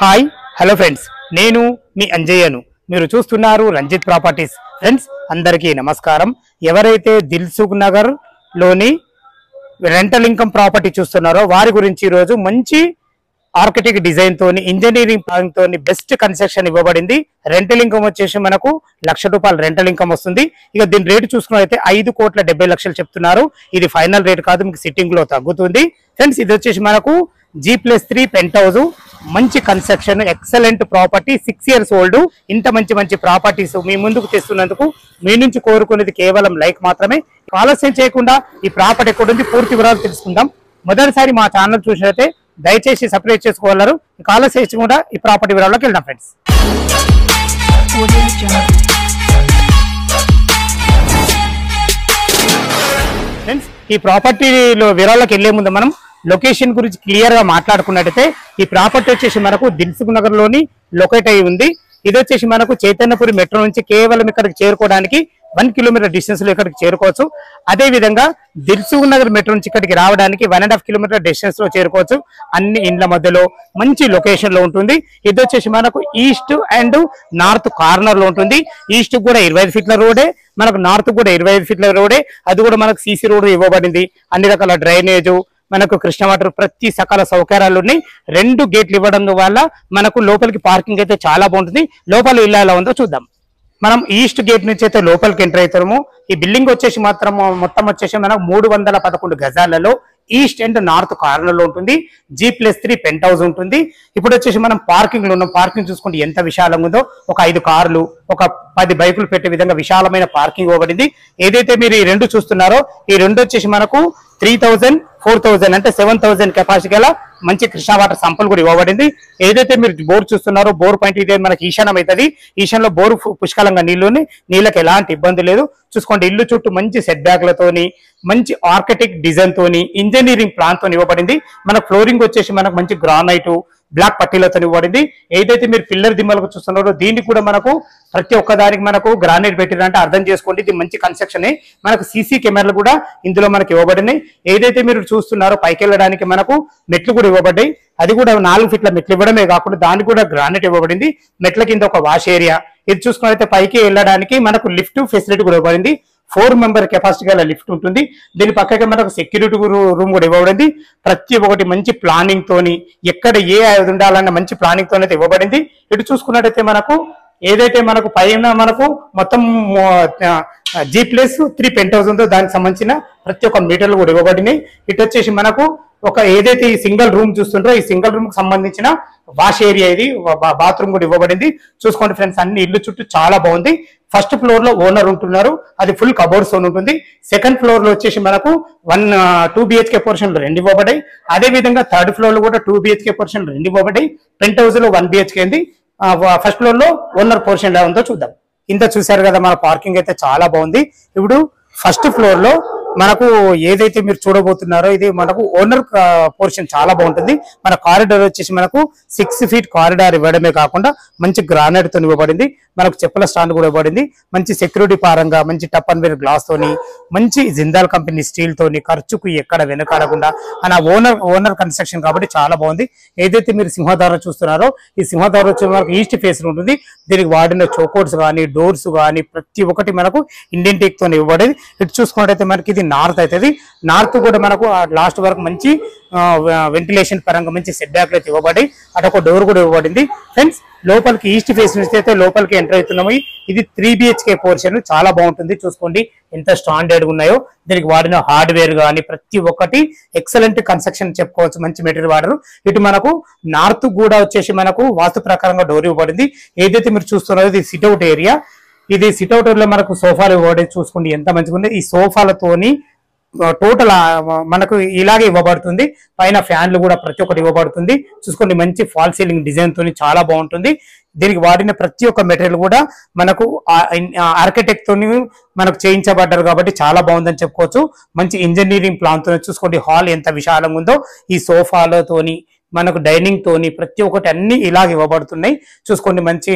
Hi hello friends, నేను మీ అంజయ్యను. మీరు చూస్తున్నారు రంజిత్ ప్రాపర్టీస్. ఫ్రెండ్స్ అందరికీ నమస్కారం. ఎవరైతే దిల్సుఖ్ నగర్ లోని రెంటల్ ఇన్కమ్ ప్రాపర్టీ చూస్తున్నారో వారి గురించి ఈరోజు మంచి ఆర్కిటెక్ట్ డిజైన్ తోని ఇంజనీరింగ్ ప్లానింగ్ తోని బెస్ట్ కన్స్ట్రక్షన్ ఇవ్వబడింది. రెంటల్ ఇన్కమ్ వచ్చేసి మనకు ₹1,00,000 రెంటల్ ఇన్కమ్ వస్తుంది. ఇక దీని రేటు చూసుకున్నట్లయితే 5,70,00,000 చెప్తున్నారు. ఇది ఫైనల్ రేట్ కాదు, మీకు సిట్టింగ్ లో తగ్గుతుంది. ఫ్రెండ్స్ ఇది వచ్చేసి మనకు G+3 పెంట్ హౌస్, మంచి construction, excellent property, 6 years old. ఇంత మంచి ప్రాపర్టీస్ మీ ముందుకు తెస్తున్నందుకు మీ నుంచి కోరుకునేది కేవలం లైక్ మాత్రమే. ఆలస్యం చేయకుండా ఈ ప్రాపర్టీ ఎక్కడ ఉంది పూర్తి వివరాలు తెలుసుకుందాం. మొదటిసారి మా ఛానల్ చూసినట్లయితే దయచేసి సబ్స్క్రైబ్ చేసుకోగలరు. ఆలస్యం చేయకుండా ఈ ప్రాపర్టీ వివరాల్లోకి వెళ్దాం. ఫ్రెండ్స్ ఈ ప్రాపర్టీలో వివరాల్లోకి వెళ్లే ముందు మనం లొకేషన్ గురించి క్లియర్ గా మాట్లాడుకున్నట్టయితే ఈ ప్రాపర్టీ వచ్చేసి మనకు దిల్సుఖ్ నగర్ లోని లొకేట్ అయి ఉంది. ఇది వచ్చేసి మనకు చైతన్యపురి మెట్రో నుంచి కేవలం ఇక్కడికి చేరుకోవడానికి 1 kilometer డిస్టెన్స్ లో ఇక్కడికి చేరుకోవచ్చు. అదే విధంగా దిల్సుఖ్ నగర్ మెట్రో నుంచి ఇక్కడికి రావడానికి 1.5 kilometer డిస్టెన్స్ లో చేరుకోవచ్చు. అన్ని ఇండ్ల మధ్యలో మంచి లొకేషన్ లో ఉంటుంది. ఇది వచ్చేసి మనకు ఈస్ట్ అండ్ నార్త్ కార్నర్ లో ఉంటుంది. ఈస్ట్ కూడా 25 feet రోడే, మనకు నార్త్ కూడా 25 feet రోడే. అది కూడా మనకు సీసీ రోడ్ ఇవ్వబడింది. అన్ని రకాల డ్రైనేజ్, మనకు కృష్ణ వాటర్, ప్రతి సకల సౌకర్యాలు ఉన్నాయి. 2 గేట్లు ఇవ్వడం వల్ల మనకు లోపలికి పార్కింగ్ అయితే చాలా బాగుంటుంది. లోపల ఇల్లు ఎలా ఉందో చూద్దాం. మనం ఈస్ట్ గేట్ నుంచి అయితే లోపలికి ఎంటర్ అవుతాము. ఈ బిల్డింగ్ వచ్చేసి మొత్తం వచ్చేసి మనకు 311 గజాలలో ఈస్ట్ అండ్ నార్త్ కార్నర్ లో ఉంటుంది. G+3 పెంట్ హౌస్ ఉంటుంది. ఇప్పుడు వచ్చేసి మనం పార్కింగ్ లో ఉన్నాం. పార్కింగ్ చూసుకుంటే ఎంత విశాలంగా ఉందో, ఒక 5 కార్లు, ఒక 10 బైకులు పెట్టే విధంగా విశాలమైన పార్కింగ్ ఇవ్వబడింది. ఏదైతే మీరు ఈ 2 చూస్తున్నారో ఈ 2 వచ్చేసి మనకు 3,000, 4,000 అంటే 7,000 కెపాసిటీ గల మంచి కృష్ణా వాటర్ సంపల్ కూడా ఇవ్వబడింది. ఏదైతే మీరు బోర్ చూస్తున్నారో బోర్ పాయింట్ ఇదే మనకి ఈశాన్యం అవుతుంది. ఈశాన్యంలో బోరు పుష్కలంగా నీళ్ళకి ఎలాంటి ఇబ్బంది లేదు. చూసుకోండి ఇల్లు చుట్టూ మంచి సెట్ బ్యాక్లతోని, మంచి ఆర్కిటెక్ట్ డిజైన్ తోని, ఇంజనీరింగ్ ప్లాన్ తోని ఇవ్వబడింది. మన ఫ్లోరింగ్ వచ్చేసి మనకు మంచి గ్రానైట్, బ్లాక్ పట్టీలతో ఇవ్వబడింది. ఏదైతే మీరు పిల్లర్ దిమ్మలకు చూస్తున్నారో దీనికి కూడా మనకు ప్రతి ఒక్కదానికి మనకు గ్రానైట్ పెట్టిరంటే అర్థం చేసుకోండి ఇది మంచి కన్స్ట్రక్షన్. మనకు సీసీ కెమెరాలు కూడా ఇందులో మనకి ఇవ్వబడినాయి. ఏదైతే మీరు చూస్తున్నారో పైకి వెళ్ళడానికి మనకు మెట్లు కూడా ఇవ్వబడ్డాయి. అది కూడా 4 feet మెట్లు ఇవ్వడమే కాకుండా దానికి కూడా గ్రానైట్ ఇవ్వబడింది. మెట్ల కింద ఒక వాష్ ఏరియా. ఇది చూసుకున్నట్లయితే పైకి వెళ్ళడానికి మనకు లిఫ్ట్ ఫెసిలిటీ కూడా ఇవ్వబడింది. 4 member కెపాసిటీ గల లిఫ్ట్ ఉంటుంది. దీని పక్కకి మనకు సెక్యూరిటీ రూమ్ కూడా ఇవ్వబడింది. ప్రతి ఒక్కటి మంచి ప్లానింగ్ తోని, ఎక్కడ ఏ ఉండాలన్న మంచి ప్లానింగ్ తోనైతే ఇవ్వబడింది. ఇటు చూసుకున్నట్టయితే మనకు ఏదైతే మనకు పైన మనకు మొత్తం G+3 పెంట్ హౌస్ ఉందో దానికి సంబంధించిన ప్రతి ఒక్క మీటర్లు కూడా ఇవ్వబడినాయి. ఇటు వచ్చేసి మనకు ఒక ఏదైతే ఈ సింగిల్ రూమ్ చూస్తుంటారో ఈ సింగిల్ రూమ్ కి సంబంధించిన వాష్ ఏరియా, ఇది బాత్రూమ్ కూడా ఇవ్వబడింది. చూసుకోండి ఫ్రెండ్స్ అన్ని ఇల్లు చుట్టూ చాలా బాగుంది. ఫస్ట్ ఫ్లోర్ లో ఓనర్ ఉంటున్నారు, అది ఫుల్ కబోర్డ్స్ ఉంటుంది. సెకండ్ ఫ్లోర్ లో వచ్చేసి మనకు 2 BHK పోర్షన్ 2 ఇవ్వబడ్డాయి. అదే విధంగా థర్డ్ ఫ్లోర్ లో కూడా 2 BHK పోర్షన్ 2 ఇవ్వబడ్డాయి. పెంట్ హౌస్ లో 1 BHK ఉంది. ఫస్ట్ ఫ్లోర్ లో ఓనర్ పోర్షన్ ఎలా ఉందో చూద్దాం. ఇంత చూసారు కదా, మన పార్కింగ్ అయితే చాలా బాగుంది. ఇప్పుడు ఫస్ట్ ఫ్లోర్ లో మనకు ఏదైతే మీరు చూడబోతున్నారో ఇది మనకు ఓనర్ పోర్షన్ చాలా బాగుంటుంది. మన కారిడార్ వచ్చేసి మనకు 6 feet కారిడార్ ఇవ్వడమే కాకుండా మంచి గ్రానైట్ తో ఇవ్వబడింది. మనకు చెప్పుల స్టాండ్ కూడా ఇవ్వబడింది. మంచి సెక్యూరిటీ పరంగా మంచి టప్ అండ్ వేర్ గ్లాస్ తోని, మంచి జిందాల్ కంపెనీ స్టీల్ తోని, ఖర్చుకు ఎక్కడ వెనకాడకుండా అలా ఓనర్ కన్స్ట్రక్షన్ కాబట్టి చాలా బాగుంది. ఏదైతే మీరు సింహద్వారం చూస్తున్నారో ఈ సింహద్వారం వచ్చి మనకు ఈస్ట్ ఫేస్ ఉంటుంది. దీనికి వాడిన చోకోట్స్ కానీ, డోర్స్ కానీ ప్రతి ఒక్కటి మనకు ఇండియన్ టేక్ తో ఇవ్వబడింది. ఇటు చూసుకున్నట్టయితే మనకి ఇది నార్త్ అవుతుంది. నార్త్ కూడా మనకు లాస్ట్ వరకు మంచి వెంటిలేషన్ పరంగా మంచి సెట్ బ్యాక్ అయితే ఇవ్వబడి అటొక డోర్ కూడా ఇవ్వబడింది. ఫ్రెండ్స్ లోపలికి ఈస్ట్ ఫేస్ నుంచి అయితే లోపలికి ఎంటర్ అవుతున్నాము. ఇది 3 BHK పోర్షన్ చాలా బాగుంటుంది. చూసుకోండి ఎంత స్టాండర్డ్ ఉన్నాయో. దీనికి వాడిన హార్డ్వేర్ కానీ ప్రతి ఒక్కటి ఎక్సలెంట్ కన్స్ట్రక్షన్ చెప్పుకోవచ్చు. మంచి మెటీరియల్ వాడరు. ఇటు మనకు నార్త్ కూడా వచ్చేసి మనకు వాస్తు ప్రకారంగా డోర్ ఇవ్వబడింది. ఏదైతే మీరు చూస్తున్నారో ఇది సిట్అవుట్ ఏరియా. ఇది సిట్అవుట్ లో మనకు సోఫాలు ఇవ్వబడి చూసుకోండి ఎంత మంచిగా ఉంది. ఈ సోఫాలతోని టోటల్ మనకు ఇలాగే ఇవ్వబడుతుంది. పైన ఫ్యాన్లు కూడా ప్రతి ఒక్కటి ఇవ్వబడుతుంది. చూసుకోండి మంచి ఫాల్ సీలింగ్ డిజైన్ తోని చాలా బాగుంటుంది. దీనికి వాడిన ప్రతి ఒక్క మెటీరియల్ కూడా మనకు ఆర్కిటెక్ట్ తోని మనకు చేయించబడ్డారు కాబట్టి చాలా బాగుందని చెప్పుకోవచ్చు. మంచి ఇంజనీరింగ్ ప్లాన్ తో చూసుకోండి హాల్ ఎంత విశాలంగా ఉందో. ఈ సోఫాలతోని మనకు డైనింగ్ తోని ప్రతి ఒక్కటి అన్ని ఇలాగ ఇవ్వబడుతున్నాయి. చూసుకోండి మంచి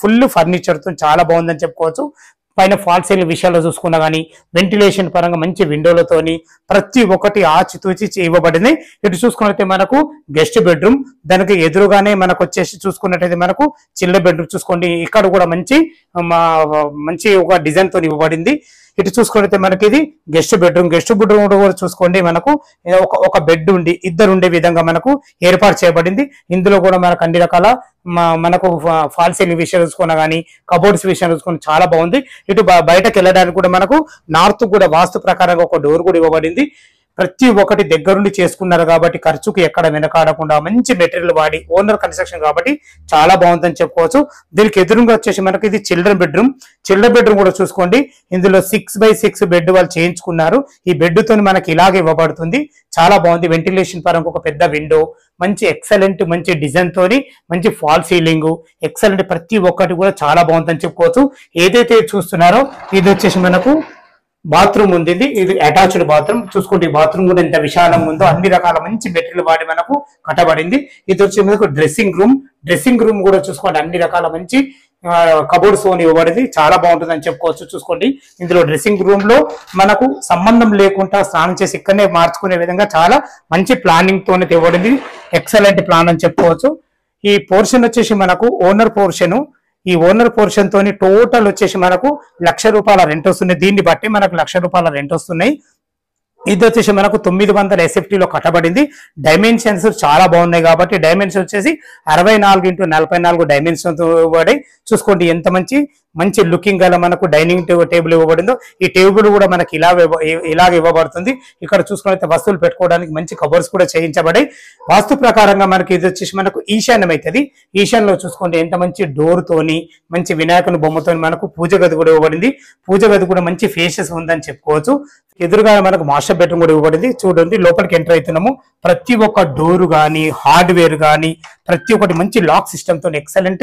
ఫుల్ ఫర్నిచర్ తో చాలా బాగుందని చెప్పుకోవచ్చు. పైన ఫాల్ సీలింగ్ విషయాల్లో చూసుకున్నా కానీ వెంటిలేషన్ పరంగా మంచి విండోలతోని ప్రతి ఒక్కటి ఆచితూచి ఇవ్వబడింది. ఇటు చూసుకున్నట్లయితే మనకు గెస్ట్ బెడ్రూమ్, దానికి ఎదురుగానే మనకు వచ్చేసి చూసుకున్నట్టయితే మనకు చిల్డ్రన్ బెడ్రూమ్ చూసుకోండి. ఇక్కడ కూడా మంచి ఒక డిజైన్ తో ఇవ్వబడింది. ఇటు చూసుకున్నట్లయితే మనకి ఇది గెస్ట్ బెడ్రూమ్ కూడా చూసుకోండి. మనకు ఒక బెడ్ ఉండి ఇద్దరు ఉండే విధంగా మనకు ఏర్పాటు చేయబడింది. ఇందులో కూడా మనకు అన్ని రకాల మనకు ఫాల్ సీలింగ్ విషయాలు చూసుకున్నా కానీ కబోర్డ్స్ విషయాలు చూసుకుని చాలా బాగుంది. ఇటు బయటకు వెళ్ళడానికి కూడా మనకు నార్త్ కూడా వాస్తు ప్రకారంగా ఒక డోర్ కూడా ఇవ్వబడింది. ప్రతి ఒక్కటి దగ్గరుండి చేసుకున్నారు కాబట్టి ఖర్చుకు ఎక్కడ వెనకాడకుండా మంచి మెటీరియల్ వాడి ఓనర్ కన్స్ట్రక్షన్ కాబట్టి చాలా బాగుందని చెప్పుకోవచ్చు. దీనికి ఎదురుగా వచ్చేసి మనకి ఇది చిల్డ్రన్ బెడ్రూమ్ కూడా చూసుకోండి. ఇందులో 6x6 బెడ్ వాళ్ళు చేయించుకున్నారు. ఈ బెడ్ తోని మనకి ఇలాగే ఇవ్వబడుతుంది. చాలా బాగుంది. వెంటిలేషన్ పరంగా ఒక పెద్ద విండో, మంచి ఎక్సలెంట్ మంచి డిజైన్ తోని మంచి ఫాల్ సీలింగ్ ఎక్సలెంట్ ప్రతి ఒక్కటి కూడా చాలా బాగుందని చెప్పుకోవచ్చు. ఏదైతే చూస్తున్నారో ఇది వచ్చేసి మనకు బాత్రూమ్ ఉంది. ఇది అటాచ్డ్ బాత్రూమ్ చూసుకుంటే ఈ బాత్రూమ్ కూడా ఎంత విశాలంగా ఉందో అన్ని రకాల మంచి మెటీరియల్ వాడి మనకు కట్టబడింది. ఇది వచ్చి మనకు డ్రెస్సింగ్ రూమ్ కూడా చూసుకోండి. అన్ని రకాల మంచి కబోర్డ్స్ ఇవ్వబడింది. చాలా బాగుంటుంది అని చెప్పుకోవచ్చు. చూసుకోండి ఇందులో డ్రెస్సింగ్ రూమ్ లో మనకు సంబంధం లేకుండా స్నానం చేసి ఇక్కడనే మార్చుకునే విధంగా చాలా మంచి ప్లానింగ్ తోనే ఇవ్వబడింది. ఎక్సలెంట్ ప్లాన్ అని చెప్పుకోవచ్చు. ఈ పోర్షన్ వచ్చేసి మనకు ఓనర్ పోర్షన్. ఈ ఓనర్ పోర్షన్ తోని టోటల్ వచ్చేసి మనకు ₹1,00,000 రెంట్ వస్తుంది. దీన్ని బట్టి మనకు ₹1,00,000 రెంట్ వస్తున్నాయి. ఇది వచ్చేసి మనకు 900 SFT లో కట్టబడింది. డైమెన్షన్స్ చాలా బాగున్నాయి కాబట్టి డైమెన్షన్ వచ్చేసి 64x44 డైమెన్షన్ ఇవ్వబడి చూసుకోండి. ఎంత మంచి లుకింగ్ గల మనకు డైనింగ్ టేబుల్ ఇవ్వబడిందో. ఈ టేబుల్ కూడా మనకి ఇలాగ ఇవ్వబడుతుంది. ఇక్కడ చూసుకున్నట్లయితే వస్తువులు పెట్టుకోవడానికి మంచి కబోర్డ్స్ కూడా చేయించబడి వాస్తు ప్రకారంగా మనకి ఇది వచ్చేసి మనకు ఈశాన్యం అవుతుంది. ఈశాన్యంలో చూసుకోండి ఎంత మంచి డోర్ తోని మంచి వినాయకుని బొమ్మతో మనకు పూజ గది కూడా ఇవ్వబడింది. పూజ గది కూడా మంచి ఫేషెస్ ఉందని చెప్పుకోవచ్చు. ఎదురుగా మనకు మాస్టర్ బెడ్రూమ్ కూడా ఇవ్వబడింది. చూడండి లోపలికి ఎంటర్ అవుతున్నాము. ప్రతి ఒక్క డోర్ గానీ హార్డ్వేర్ గానీ ప్రతి ఒక్కటి మంచి లాక్ సిస్టమ్ తో ఎక్సలెంట్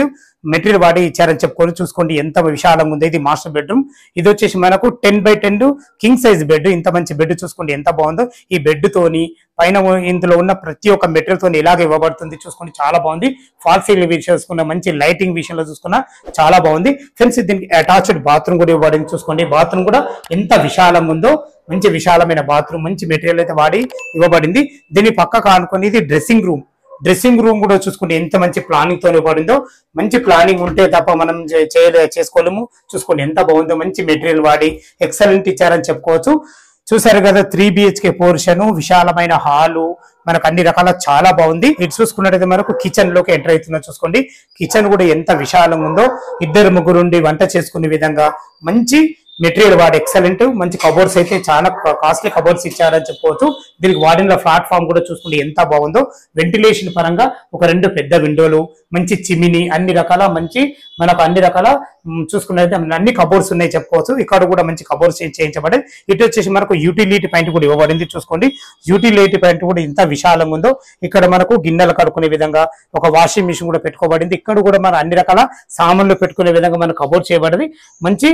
మెటీరియల్ వాడి ఇచ్చారని చెప్పుకొని చూసుకోండి ఎంత విశాలంగా ఉంది. ఇది మాస్టర్ బెడ్రూమ్. ఇది వచ్చేసి మనకు 10x10 కింగ్ సైజ్ బెడ్. ఇంత మంచి బెడ్ చూసుకోండి ఎంత బాగుందో. ఈ బెడ్ తోని పైన ఇందులో ఉన్న ప్రతి ఒక్క మెటీరియల్ తోని ఇలాగే ఇవ్వబడుతుంది. చూసుకోండి చాలా బాగుంది. ఫాల్ సీలింగ్ విషయం చూసుకున్న మంచి లైటింగ్ విషయంలో చూసుకున్నా చాలా బాగుంది. ఫ్రెండ్స్ దీనికి అటాచ్డ్ బాత్రూమ్ కూడా ఇవ్వబడింది. చూసుకోండి బాత్రూమ్ కూడా ఎంత విశాలంగా ఉందో. మంచి విశాలమైన బాత్రూమ్ మంచి మెటీరియల్ అయితే వాడి ఇవ్వబడింది. దీని పక్కకు ఆనుకొని ఇది డ్రెస్సింగ్ రూమ్ కూడా చూసుకుంటే ఎంత మంచి ప్లానింగ్ తో ఇవ్వబడిందో. మంచి ప్లానింగ్ ఉంటే తప్ప మనం చేసుకోలేము. చూసుకోండి ఎంత బాగుందో. మంచి మెటీరియల్ వాడి ఎక్సలెంట్ ఇచ్చారని చెప్పుకోవచ్చు. చూసారు కదా 3 BHK పోర్షన్, విశాలమైన హాలు మనకు అన్ని రకాల చాలా బాగుంది. ఇటు చూసుకున్నట్టయితే మనకు కిచెన్ లోకి ఎంటర్ అవుతున్నా చూసుకోండి. కిచెన్ కూడా ఎంత విశాలంగా ఉందో. 2-3 వంట చేసుకునే విధంగా మంచి మెటీరియల్ వాడి ఎక్సలెంట్ మంచి కబోర్డ్స్ అయితే చాలా కాస్ట్లీ కబోర్డ్స్ ఇచ్చారని చెప్పుకోవచ్చు. దీనికి వాడిన ప్లాట్ఫామ్ కూడా చూసుకుంటే ఎంత బాగుందో. వెంటిలేషన్ పరంగా ఒక 2 పెద్ద విండోలు, మంచి చిమిని, అన్ని రకాల చూసుకున్నట్లయితే అన్ని కబోర్డ్స్ ఉన్నాయి చెప్పుకోవచ్చు. ఇక్కడ కూడా మంచి కబోర్డ్స్ చేయించబడి ఇటు వచ్చేసి మనకు యూటిలిటీ పాయింట్ కూడా ఇవ్వబడింది. చూసుకోండి యూటిలిటీ పాయింట్ కూడా ఎంత విశాలంగా ఉందో. ఇక్కడ మనకు గిన్నెలు కడుక్కునే విధంగా ఒక వాషింగ్ మిషన్ కూడా పెట్టుకోబడింది. ఇక్కడ కూడా మన అన్ని రకాల సామాన్లు పెట్టుకునే విధంగా మనకు కబోర్డ్ చేయబడింది. మంచి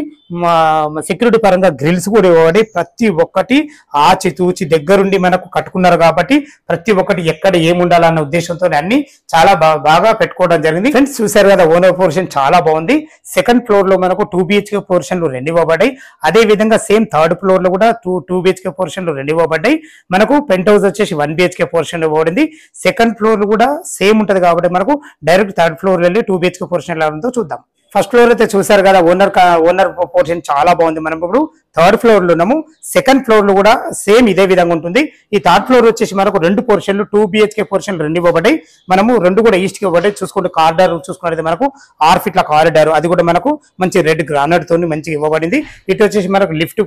సెక్యూరిటీ పరంగా గ్రిల్స్ కూడా ఇవ్వబడి ప్రతి ఒక్కటి ఆచితూచి దగ్గరుండి మనకు కట్టుకున్నారు కాబట్టి ప్రతి ఒక్కటి ఎక్కడ ఏముండాలన్న ఉద్దేశంతో అన్ని చాలా బాగా పెట్టుకోవడం జరిగింది. ఫ్రెండ్స్ చూసారు కదా ఓనర్ పోర్షన్ చాలా బాగుంది. సెకండ్ ఫ్లోర్ లో మనకు 2 BHK పోర్షన్లు 2 ఇవ్వబడ్డాయి. అదే విధంగా సేమ్ థర్డ్ ఫ్లోర్ లో కూడా 2 BHK పోర్షన్లు 2 ఇవ్వబడ్డాయి. మనకు పెంట్ హౌస్ వచ్చేసి 1 BHK పోర్షన్ ఇవ్వబడింది. సెకండ్ ఫ్లోర్ లో కూడా సేమ్ ఉంటది కాబట్టి మనకు డైరెక్ట్ థర్డ్ ఫ్లోర్ వెళ్ళి 2 BHK పోర్షన్ ఎలా ఉందో చూద్దాం. ఫస్ట్ ఫ్లోర్ అయితే చూసారు కదా ఓనర్ పోర్షన్ చాలా బాగుంది. మనం ఇప్పుడు థర్డ్ ఫ్లోర్ లో ఉన్నాము. సెకండ్ ఫ్లోర్ లో కూడా సేమ్ ఇదే విధంగా ఉంటుంది. ఈ థర్డ్ ఫ్లోర్ వచ్చేసి మనకు 2 పోర్షన్లు 2 BHK పోర్షన్లు 2 ఇవ్వబడ్డాయి. మనము 2 కూడా ఈస్ట్ కి ఇవ్వబడ్డాయి. చూసుకుంటే కారిడార్ చూసుకున్నట్లయితే మనకు 6 ఫీట్ల కారిడార్, అది కూడా మనకు మంచి రెడ్ గ్రానైట్ తోని మంచిగా ఇవ్వబడింది. ఇటు వచ్చేసి మనకు లిఫ్ట్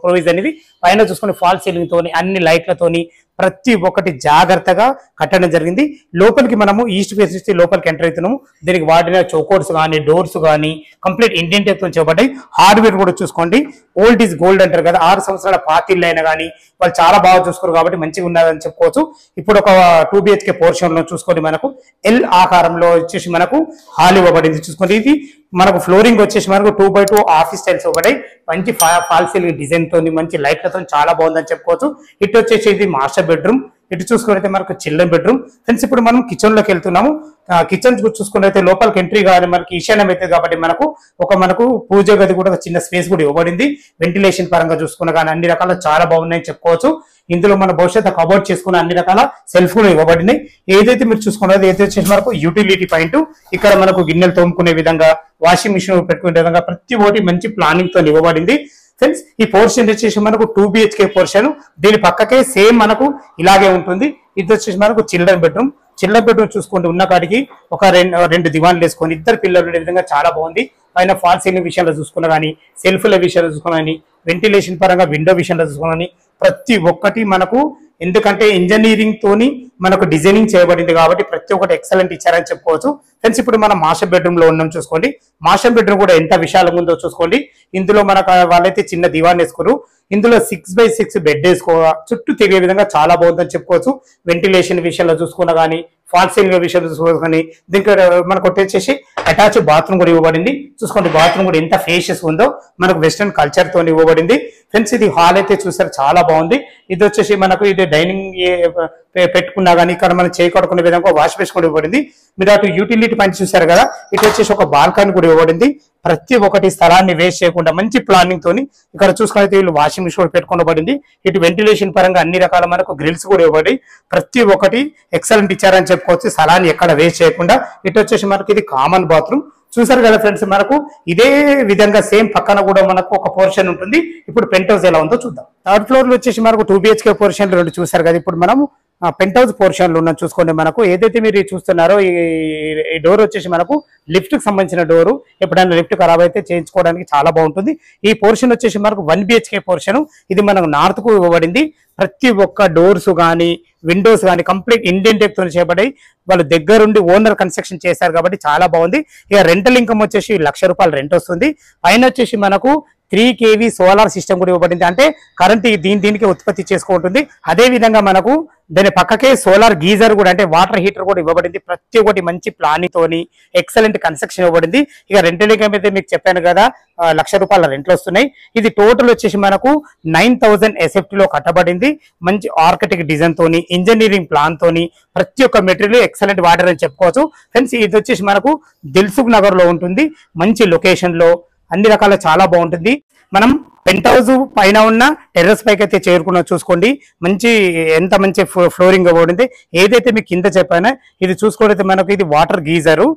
ప్రొవిజన్ అనేది పైన చూసుకుని ఫాల్ సీలింగ్ తోని అన్ని లైట్లతోని ప్రతి ఒక్కటి జాగ్రత్తగా కట్టడం జరిగింది. లోపలికి మనము ఈస్ట్ ఫేస్ నుంచి లోపలికి ఎంటర్ అవుతున్నాము. దీనికి వాడిన చౌకోర్స్ కానీ డోర్స్ కానీ కంప్లీట్ ఇంటీరియర్ తో చేయబడ్డాయి. హార్డ్వేర్ కూడా చూసుకోండి ఓల్డ్ ఈజ్ గోల్డ్ అంటారు కదా. 6 సంవత్సరాల పాతిళ్ళు అయినా కానీ వాళ్ళు చాలా బాగా చూసుకోరు కాబట్టి మంచిగా ఉన్నదని చెప్పుకోవచ్చు. ఇప్పుడు ఒక 2 BHK పోర్షన్ లో చూసుకోండి మనకు ఎల్ ఆకారంలో వచ్చేసి మనకు హాల్ ఇవ్వబడింది. చూసుకోండి ఇది మనకు ఫ్లోరింగ్ వచ్చేసి మనకు 2x2 ఆఫీస్ స్టైల్స్ ఇవ్వబడి మంచి ఫాల్ సీలింగ్ డిజైన్ తోని మంచి లైట్లతో చాలా బాగుందని చెప్పుకోవచ్చు. ఇటు వచ్చేసి ఇది మాస్టర్ బెడ్రూమ్. ఇటు చూసుకుంటే మనకు చిల్డ్రన్ బెడ్రూమ్. ఫ్రెండ్స్ ఇప్పుడు మనం కిచెన్ లోకి వెళ్తున్నాము. కిచెన్ చూసుకున్నైతే లోపలికి ఎంట్రీ కానీ మనకి ఈశాన్యం అయితే కాబట్టి మనకు పూజ గది కూడా ఒక చిన్న స్పేస్ కూడా ఇవ్వబడింది. వెంటిలేషన్ పరంగా చూసుకున్న కానీ అన్ని రకాల చాలా బాగున్నాయని చెప్పుకోవచ్చు. ఇందులో మన భవిష్యత్తు కబోర్డ్ చేసుకున్న అన్ని రకాల సెల్ఫ్ కూడా ఇవ్వబడినాయి. ఏదైతే మీరు చూసుకున్నది ఏదైతే వచ్చేసి మనకు యూటిలిటీ పాయింట్, ఇక్కడ మనకు గిన్నెలు తోముకునే విధంగా, వాషింగ్ మిషన్ పెట్టుకునే విధంగా ప్రతి ఒక్కటి మంచి ప్లానింగ్ తో ఇవ్వబడింది. ఫ్రెండ్స్ ఈ పోర్షన్ వచ్చేసి మనకు 2 BHK పోర్షన్. దీని పక్కకే సేమ్ మనకు ఇలాగే ఉంటుంది. ఇది వచ్చేసి మనకు చిల్డ్రన్ బెడ్రూమ్. చూసుకుంటూ ఉన్న కాడికి ఒక రెండు దివాన్లు వేసుకొని ఇద్దరు పిల్లలు ఉండే విధంగా చాలా బాగుంది. పైన ఫాల్ సీలింగ్ విషయంలో చూసుకున్నా కానీ, సెల్ఫ్ల విషయంలో చూసుకున్నా కానీ, వెంటిలేషన్ పరంగా విండో విషయంలో చూసుకున్నా కానీ ప్రతి ఒక్కటి మనకు, ఎందుకంటే ఇంజనీరింగ్ తోని మనకు డిజైనింగ్ చేయబడింది కాబట్టి ప్రతి ఒక్కటి ఎక్సలెంట్ ఇచ్చారని చెప్పుకోవచ్చు. ఫ్రెండ్స్ ఇప్పుడు మనం మాస్టర్ బెడ్రూమ్ లో ఉన్నాం చూసుకోండి. మాస్టర్ బెడ్రూమ్ కూడా ఎంత విశాలంగా ఉందో చూసుకోండి. ఇందులో మనకు వాళ్ళైతే చిన్న దివాన్ వేసుకోరు. ఇందులో 6x6 బెడ్ వేసుకో, చుట్టూ తిరిగే విధంగా చాలా బాగుందని చెప్పుకోవచ్చు. వెంటిలేషన్ విషయంలో చూసుకున్నా కానీ, ఫాల్ సీలింగ్ విషయంలో చూసుకోవచ్చు కానీ, దీనికి మనకు వచ్చేసి అటాచ్ బాత్రూమ్ కూడా ఇవ్వబడింది. చూసుకోండి బాత్రూమ్ కూడా ఎంత ఫేషియస్ ఉందో, మనకు వెస్టర్న్ కల్చర్ తో ఇవ్వబడింది. ఫ్రెండ్స్ ఇది హాల్ అయితే చూసారు చాలా బాగుంది. ఇది వచ్చేసి మనకు ఇది డైనింగ్ పెట్టుకున్నా కానీ ఇక్కడ మనం చేయి కడుకునే విధంగా వాష్ బేసిన్ కూడా ఇవ్వబడింది. మీరు అటు యూటిలిటీ పాయింట్ చూసారు కదా, ఇటు వచ్చేసి ఒక బాల్కనీ కూడా ఇవ్వబడింది. ప్రతి ఒక్కటి స్థలాన్ని వేస్ట్ చేయకుండా మంచి ప్లానింగ్ తోని ఇక్కడ చూసుకున్నైతే వీళ్ళు వాషింగ్ మిషన్ కూడా పెట్టుకోబడింది. ఇటు వెంటిలేషన్ పరంగా అన్ని రకాల మనకు గ్రిల్స్ కూడా ఇవ్వబడి ప్రతి ఒక్కటి ఎక్సలెంట్ ఇచ్చారని చెప్పుకోవచ్చు. స్థలాన్ని ఎక్కడ వేస్ట్ చేయకుండా. ఇటు వచ్చేసి మనకి ఇది కామన్ బాత్రూమ్ చూసారు కదా ఫ్రెండ్స్. మనకు ఇదే విధంగా సేమ్ పక్కన కూడా మనకు ఒక పోర్షన్ ఉంటుంది. ఇప్పుడు పెంట్ హౌస్ ఎలా ఉందో చూద్దాం. థర్డ్ ఫ్లోర్ లో వచ్చేసి మనకు 2 BHK పోర్షన్ రెండు చూసారు కదా. ఇప్పుడు మనం పెంట్ హౌస్ పోర్షన్ లో ఉన్నాం చూసుకోండి. మనకు ఏదైతే మీరు చూస్తున్నారో ఈ డోర్ వచ్చేసి మనకు లిఫ్ట్ కి సంబంధించిన డోరు. ఎప్పుడైనా లిఫ్ట్ ఖరాబ్ అయితే చేయించుకోవడానికి చాలా బాగుంటుంది. ఈ పోర్షన్ వచ్చేసి మనకు 1 BHK పోర్షన్. ఇది మనకు నార్త్ కు ఇవ్వబడింది. ప్రతి ఒక్క డోర్స్ కానీ, విండోస్ కానీ కంప్లీట్ ఇండియన్ టెక్ తో చేయబడి వాళ్ళు దగ్గరుండి ఓనర్ కన్స్ట్రక్షన్ చేశారు కాబట్టి చాలా బాగుంది. ఇక రెంటల్ ఇన్కమ్ వచ్చేసి ₹1,00,000 రెంట్ వస్తుంది. పైన వచ్చేసి మనకు 3 kV సోలార్ సిస్టమ్ కూడా ఇవ్వబడింది. అంటే కరెంట్ దీనికి ఉత్పత్తి చేసుకుంటుంది. అదే విధంగా మనకు దాని పక్కకే సోలార్ గీజర్ కూడా, అంటే వాటర్ హీటర్ కూడా ఇవ్వబడింది. ప్రతి ఒక్కటి మంచి ప్లానింగ్ తోని ఎక్సలెంట్ కన్స్ట్రక్షన్ ఇవ్వబడింది. ఇక రెంటల్ ఇన్కమ్ అయితే మీకు చెప్పాను కదా, ₹1,00,000 రెంట్లు వస్తున్నాయి. ఇది టోటల్ వచ్చేసి మనకు 9,000 SFT లో కట్టబడింది. మంచి ఆర్కిటెక్ట్ డిజైన్ తోని, ఇంజనీరింగ్ ప్లాన్ తోని ప్రతి ఒక్క మెటీరియల్ ఎక్సలెంట్ వాటర్ అని చెప్పుకోవచ్చు. ఫ్రెండ్స్ ఇది వచ్చేసి మనకు దిల్సుఖ్ నగర్ లో ఉంటుంది. మంచి లొకేషన్ లో అన్ని రకాల చాలా బాగుంటుంది. మనం పెంట్ హౌస్ పైన ఉన్న టెర్రస్ పైకి అయితే చేరుకున్నా చూసుకోండి. ఎంత మంచి ఫ్లోరింగ్ ఇవ్వబడింది. ఏదైతే మీకు కింద చెప్పానో ఇది చూసుకోవడైతే మనకు ఇది వాటర్ గీజరు.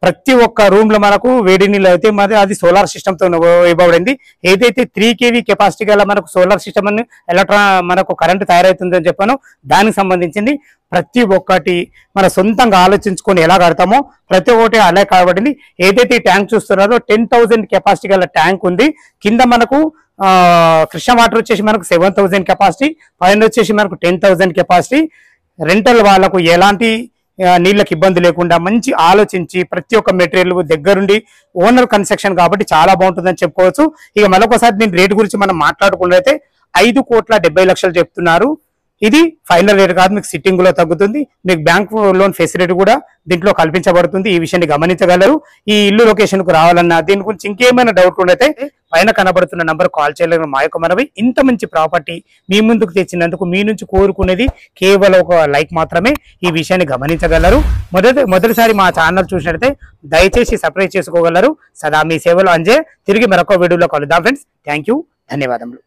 ప్రతి ఒక్క రూమ్ లో మనకు వేడి నీళ్ళు అయితే అది సోలార్ సిస్టమ్ తో ఇవ్వబడింది. ఏదైతే 3 kV కెపాసిటీ గల మనకు సోలార్ సిస్టమ్ అని మనకు కరెంట్ తయారవుతుంది అని చెప్పాను, దానికి సంబంధించింది ప్రతి ఒక్కటి మన సొంతంగా ఆలోచించుకొని ఎలా కడతామో ప్రతి ఒక్కటి అలా కాబడింది. ఏదైతే ఈ ట్యాంక్ చూస్తున్నారో 10,000 కెపాసిటీ గల ట్యాంక్ ఉంది. కింద మనకు కృష్ణ వాటర్ వచ్చేసి మనకు 7,000 కెపాసిటీ, పైన వచ్చేసి మనకు 10,000 కెపాసిటీ. రెంటల్ వాళ్ళకు ఎలాంటి నీళ్ళకి ఇబ్బంది లేకుండా మంచి ఆలోచించి ప్రతి ఒక్క మెటీరియల్ దగ్గరుండి ఓనర్ కన్స్ట్రక్షన్ కాబట్టి చాలా బాగుంటుందని చెప్పుకోవచ్చు. ఇక మరొకసారి దీని రేటు గురించి మనం మాట్లాడుకున్నట్లయితే 5,70,00,000 చెప్తున్నారు. ఇది ఫైనల్ రేట్ కాదు, మీకు సిట్టింగ్ లో తగ్గుతుంది. మీకు బ్యాంక్ లోన్ ఫెసిలిటీ కూడా దీంట్లో కల్పించబడుతుంది. ఈ విషయాన్ని గమనించగలరు. ఈ ఇల్లు లొకేషన్ కు రావాలన్నా దీని గురించి ఇంకేమైనా డౌట్ ఉన్నట్లయితే పైన కనబడుతున్న నంబర్ కాల్ చేయలేని మా యొక్క మనవి. ఇంత మంచి ప్రాపర్టీ మీ ముందుకు తెచ్చినందుకు మీ నుంచి కోరుకునేది కేవలం ఒక లైక్ మాత్రమే. ఈ విషయాన్ని గమనించగలరు. మొదటిసారి మా ఛానల్ చూసినట్లయితే దయచేసి సబ్స్క్రైబ్ చేసుకోగలరు. సదా మీ సేవలో అంజే. తిరిగి మరొక వీడియోలో కలుద్దాం ఫ్రెండ్స్. థ్యాంక్ యూ, ధన్యవాదములు.